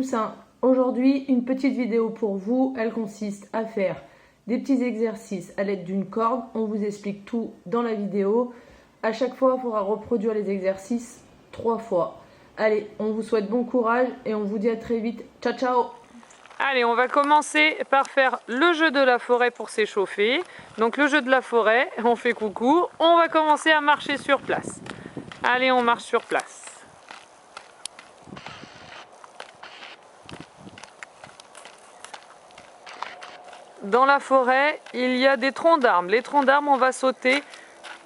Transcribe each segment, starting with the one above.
tous, aujourd'hui une petite vidéo pour vous. Elle consiste à faire des petits exercices à l'aide d'une corde. On vous explique tout dans la vidéo. À chaque fois, il faudra reproduire les exercices 3 fois. Allez, on vous souhaite bon courage et on vous dit à très vite. Ciao, ciao! Allez, on va commencer par faire le jeu de la forêt pour s'échauffer. Donc le jeu de la forêt, on fait coucou. On va commencer à marcher sur place. Allez, on marche sur place. Dans la forêt, il y a des troncs d'arbres. Les troncs d'arbres, on va sauter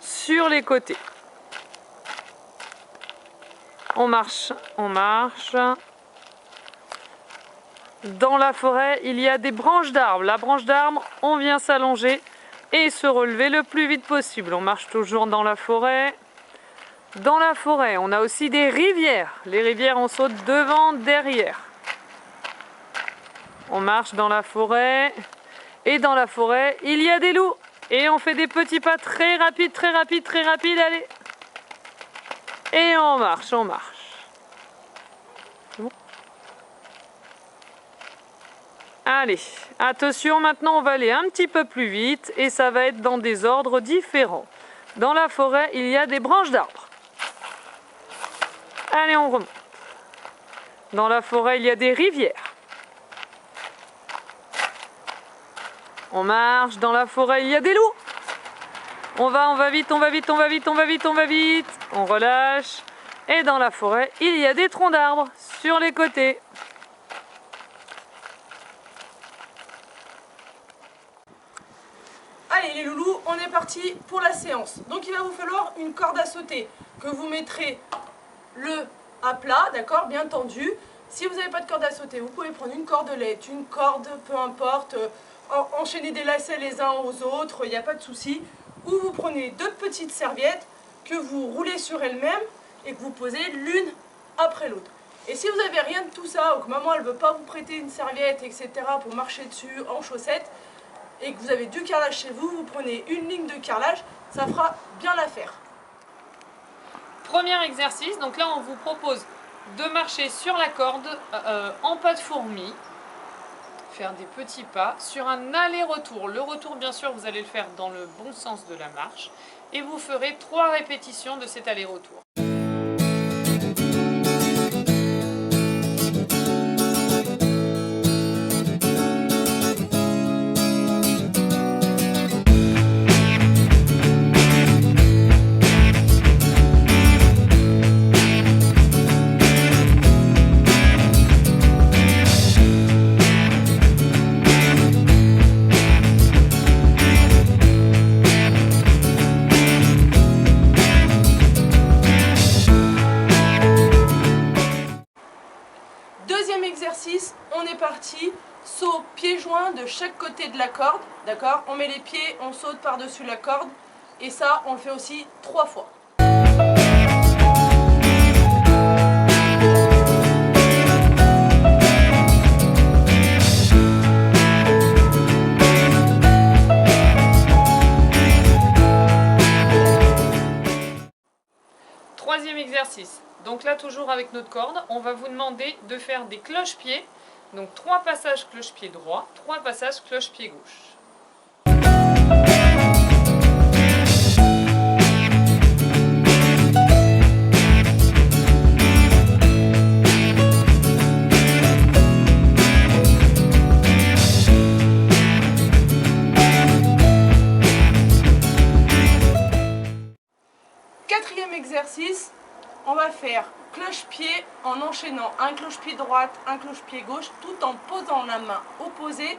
sur les côtés. On marche, on marche. Dans la forêt, il y a des branches d'arbres. La branche d'arbre, on vient s'allonger et se relever le plus vite possible. On marche toujours dans la forêt. Dans la forêt, on a aussi des rivières. Les rivières, on saute devant, derrière. On marche dans la forêt. Et dans la forêt, il y a des loups. Et on fait des petits pas très rapides, très rapides, très rapides. Allez. Et on marche, on marche. Allez, attention, maintenant on va aller un petit peu plus vite et ça va être dans des ordres différents. Dans la forêt, il y a des branches d'arbres. Allez, on remonte. Dans la forêt, il y a des rivières. On marche. Dans la forêt, il y a des loups. On va vite, on va vite, on va vite, on va vite, on va vite. On relâche. Et dans la forêt, il y a des troncs d'arbres sur les côtés. Allez les loulous, on est parti pour la séance. Donc il va vous falloir une corde à sauter que vous mettrez à plat, d'accord, bien tendu. Si vous n'avez pas de corde à sauter, vous pouvez prendre une cordelette, une corde, peu importe, enchaîner des lacets les uns aux autres, il n'y a pas de souci. Ou vous prenez 2 petites serviettes que vous roulez sur elles-mêmes et que vous posez l'une après l'autre. Et si vous n'avez rien de tout ça, ou que maman elle ne veut pas vous prêter une serviette, etc. pour marcher dessus en chaussettes, et que vous avez du carrelage chez vous, vous prenez une ligne de carrelage, ça fera bien l'affaire. Premier exercice, donc là on vous propose de marcher sur la corde en pas de fourmi, faire des petits pas sur un aller-retour. Le retour, bien sûr, vous allez le faire dans le bon sens de la marche et vous ferez 3 répétitions de cet aller-retour. Deuxième exercice, on est parti, saut pieds joints de chaque côté de la corde, d'accord? On met les pieds, on saute par-dessus la corde, et ça, on le fait aussi 3 fois. Troisième exercice, donc là toujours avec notre corde, on va vous demander de faire des cloche-pieds, donc 3 passages cloche-pied droit, 3 passages cloche-pied gauche. Quatrième exercice, on va faire cloche-pied en enchaînant un cloche-pied droite, un cloche-pied gauche, tout en posant la main opposée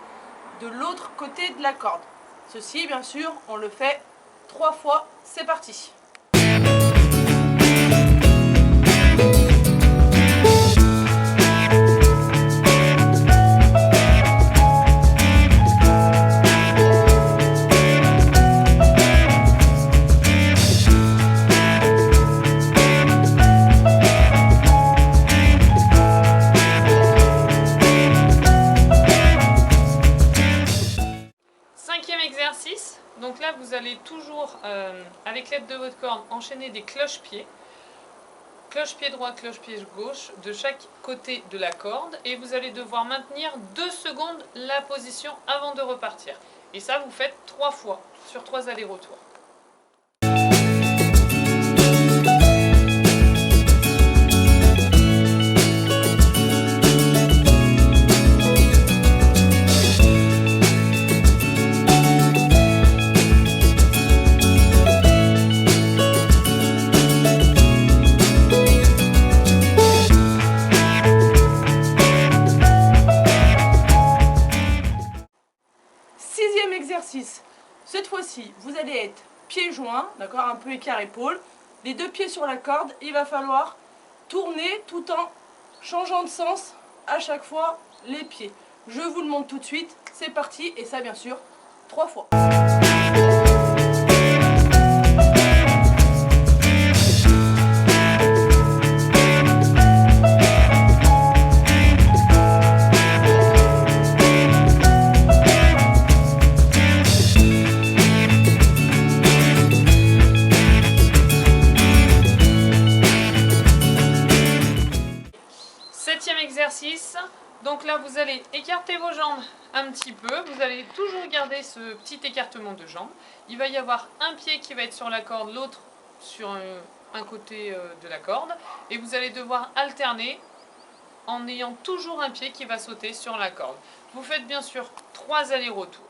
de l'autre côté de la corde. Ceci, bien sûr, on le fait 3 fois. C'est parti. Donc là, là, vous allez toujours, avec l'aide de votre corde, enchaîner des cloche-pieds. cloche-pied droit, cloche-pied gauche de chaque côté de la corde et vous allez devoir maintenir 2 secondes la position avant de repartir. Et ça, vous faites 3 fois sur 3 allers-retours. Sixième exercice. Cette fois-ci, vous allez être pieds joints, d'accord, un peu écart épaule, les 2 pieds sur la corde. Il va falloir tourner tout en changeant de sens à chaque fois les pieds. Je vous le montre tout de suite. C'est parti et ça bien sûr 3 fois. Septième exercice, donc là vous allez écarter vos jambes un petit peu, vous allez toujours garder ce petit écartement de jambes. Il va y avoir un pied qui va être sur la corde, l'autre sur un côté de la corde et vous allez devoir alterner en ayant toujours un pied qui va sauter sur la corde. Vous faites bien sûr 3 allers-retours.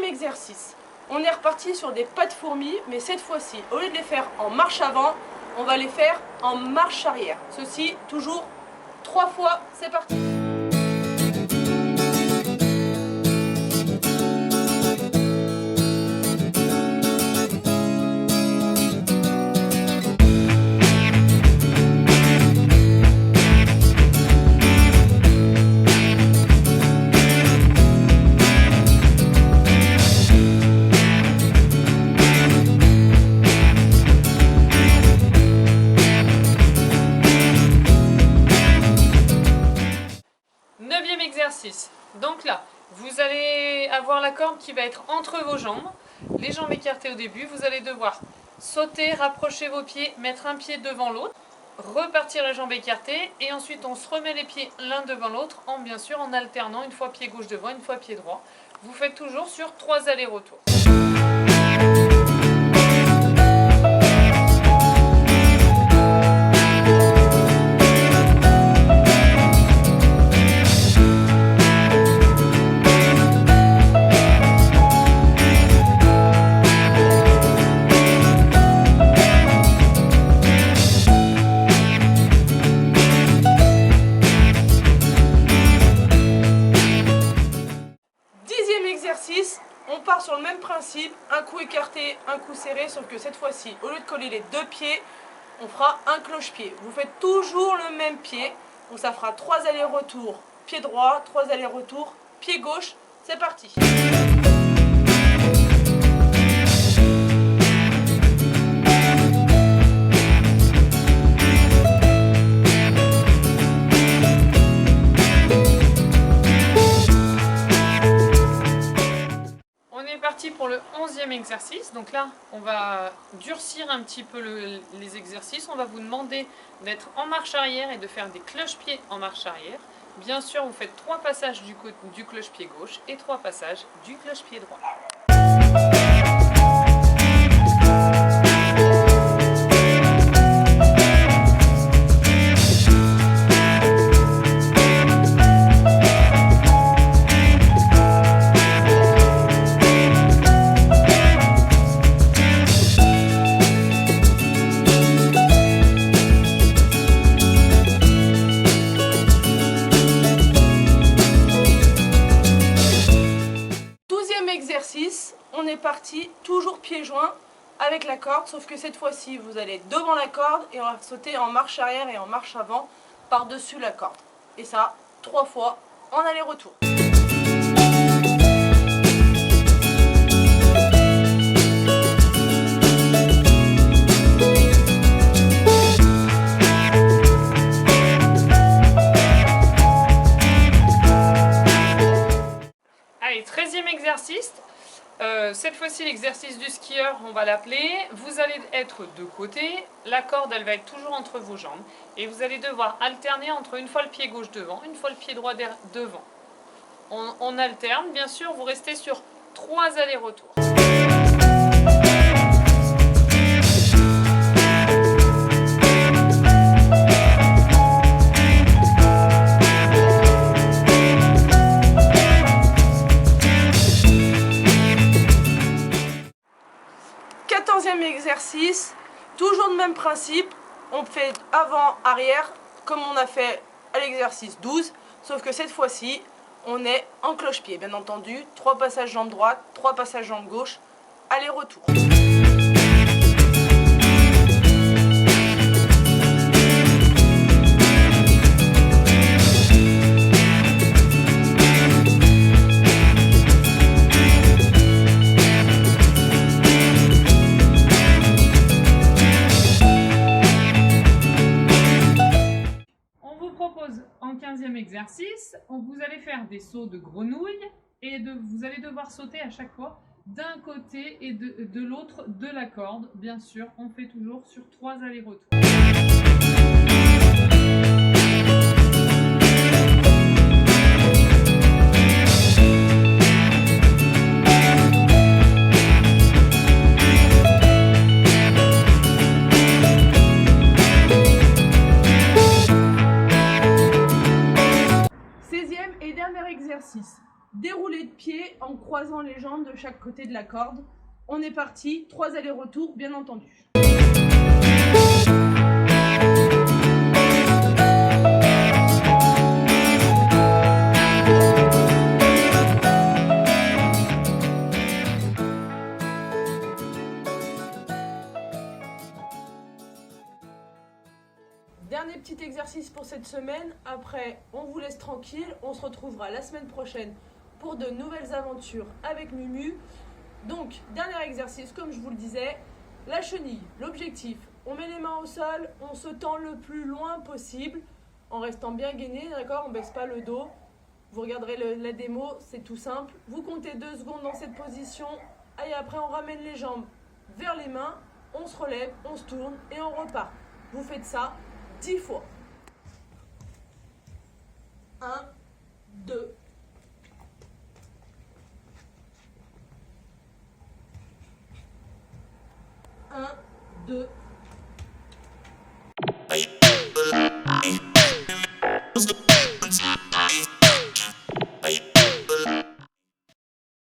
Exercice. On est reparti sur des pas de fourmi, mais cette fois-ci, au lieu de les faire en marche avant, on va les faire en marche arrière. Ceci, toujours 3 fois, c'est parti. Donc là, vous allez avoir la corde qui va être entre vos jambes, les jambes écartées au début, vous allez devoir sauter, rapprocher vos pieds, mettre un pied devant l'autre, repartir les jambes écartées et ensuite on se remet les pieds l'un devant l'autre, bien sûr en alternant une fois pied gauche devant, une fois pied droit. Vous faites toujours sur 3 allers-retours. On part sur le même principe, un coup écarté, un coup serré, sauf que cette fois-ci, au lieu de coller les 2 pieds, on fera un cloche-pied. Vous faites toujours le même pied, donc ça fera 3 allers-retours, pied droit, 3 allers-retours, pied gauche, c'est parti. Pour le 11e exercice, donc là on va durcir un petit peu les exercices, on va vous demander d'être en marche arrière et de faire des cloche-pieds en marche arrière. Bien sûr vous faites 3 passages du cloche-pied gauche et 3 passages du cloche-pied droit. On est parti, toujours pieds joints avec la corde, sauf que cette fois-ci vous allez devant la corde et on va sauter en marche arrière et en marche avant par-dessus la corde. Et ça, 3 fois en aller-retour. cette fois-ci, l'exercice du skieur, on va l'appeler. Vous allez être de côté, la corde, elle va être toujours entre vos jambes. Et vous allez devoir alterner entre une fois le pied gauche devant, une fois le pied droit devant. On alterne, bien sûr, vous restez sur 3 allers-retours. Exercice, toujours le même principe, on fait avant, arrière, comme on a fait à l'exercice 12, sauf que cette fois-ci, on est en cloche-pied, bien entendu, 3 passages jambe droite, 3 passages jambe gauche, aller-retour. 15e exercice, vous allez faire des sauts de grenouille et vous allez devoir sauter à chaque fois d'un côté et de l'autre de la corde. Bien sûr, on fait toujours sur 3 allers-retours. 16e et dernier exercice. Déroulé de pied en croisant les jambes de chaque côté de la corde. On est parti, 3 allers-retours bien entendu. Dernier petit exercice pour cette semaine. Après, on vous laisse tranquille. On se retrouvera la semaine prochaine pour de nouvelles aventures avec Mumu. Donc, dernier exercice, comme je vous le disais, la chenille. L'objectif, on met les mains au sol, on se tend le plus loin possible en restant bien gainé, d'accord? On baisse pas le dos. Vous regarderez la démo, c'est tout simple. Vous comptez 2 secondes dans cette position. Et après, on ramène les jambes vers les mains. On se relève, on se tourne et on repart. Vous faites ça 10 fois. 1, 2, 1, 2,